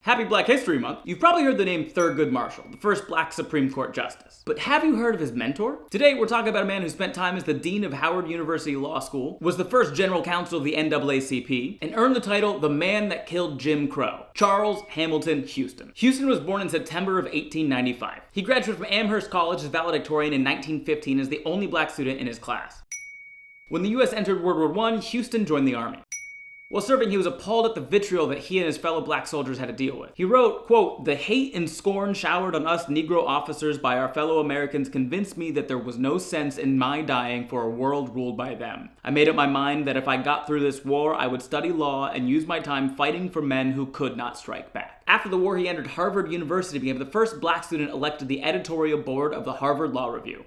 Happy Black History Month. You've probably heard the name Thurgood Marshall, the first black Supreme Court justice. But have you heard of his mentor? Today we're talking about a man who spent time as the dean of Howard University Law School, was the first general counsel of the NAACP, and earned the title the man that killed Jim Crow, Charles Hamilton Houston. Houston was born in September of 1895. He graduated from Amherst College as valedictorian in 1915 as the only black student in his class. When the US entered World War I, Houston joined the army. While serving, he was appalled at the vitriol that he and his fellow black soldiers had to deal with. He wrote, quote, "The hate and scorn showered on us Negro officers by our fellow Americans convinced me that there was no sense in my dying for a world ruled by them. I made up my mind that if I got through this war, I would study law and use my time fighting for men who could not strike back." After the war, he entered Harvard University and became the first black student elected to the editorial board of the Harvard Law Review.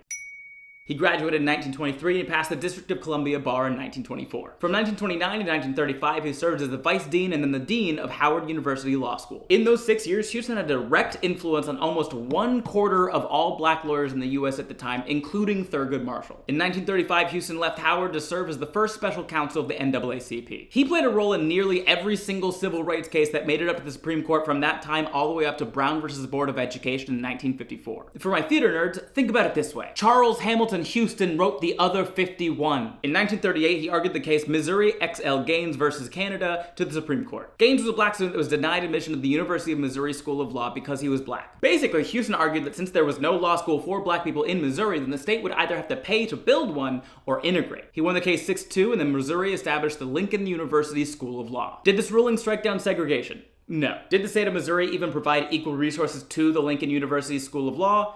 He graduated in 1923 and passed the District of Columbia bar in 1924. From 1929 to 1935, he served as the vice dean and then the dean of Howard University Law School. In those 6 years, Houston had a direct influence on almost 1/4 of all black lawyers in the US at the time, including Thurgood Marshall. In 1935, Houston left Howard to serve as the first special counsel of the NAACP. He played a role in nearly every single civil rights case that made it up to the Supreme Court from that time all the way up to Brown versus Board of Education in 1954. For my theater nerds, think about it this way. Charles Hamilton Houston wrote the other 51. In 1938, he argued the case Missouri XL Gaines versus Canada to the Supreme Court. Gaines was a black student that was denied admission to the University of Missouri School of Law because he was black. Basically, Houston argued that since there was no law school for black people in Missouri, then the state would either have to pay to build one or integrate. He won the case 6-2, and then Missouri established the Lincoln University School of Law. Did this ruling strike down segregation? No. Did the state of Missouri even provide equal resources to the Lincoln University School of Law?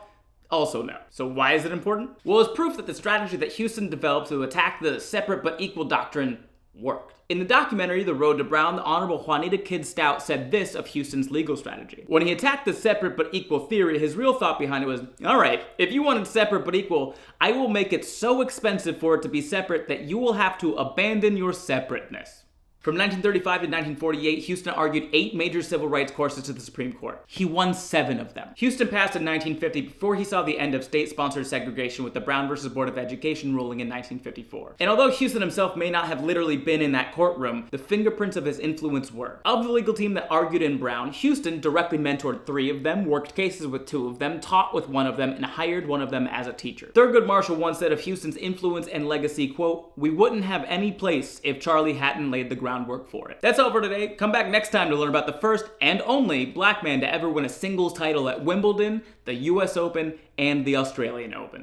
Also no. So why is it important? Well, it's proof that the strategy that Houston developed to attack the separate but equal doctrine worked. In the documentary, The Road to Brown, the Honorable Juanita Kidd Stout said this of Houston's legal strategy. When he attacked the separate but equal theory, his real thought behind it was, alright, if you wanted separate but equal, I will make it so expensive for it to be separate that you will have to abandon your separateness. From 1935 to 1948, Houston argued 8 major civil rights courses to the Supreme Court. He won 7 of them. Houston passed in 1950 before he saw the end of state-sponsored segregation with the Brown versus Board of Education ruling in 1954. And although Houston himself may not have literally been in that courtroom, the fingerprints of his influence were. Of the legal team that argued in Brown, Houston directly mentored 3 of them, worked cases with 2 of them, taught with 1 of them, and hired 1 of them as a teacher. Thurgood Marshall once said of Houston's influence and legacy, quote, "We wouldn't have any place if Charlie hadn't laid the groundwork for it." That's all for today. Come back next time to learn about the first and only black man to ever win a singles title at Wimbledon, the US Open, and the Australian Open.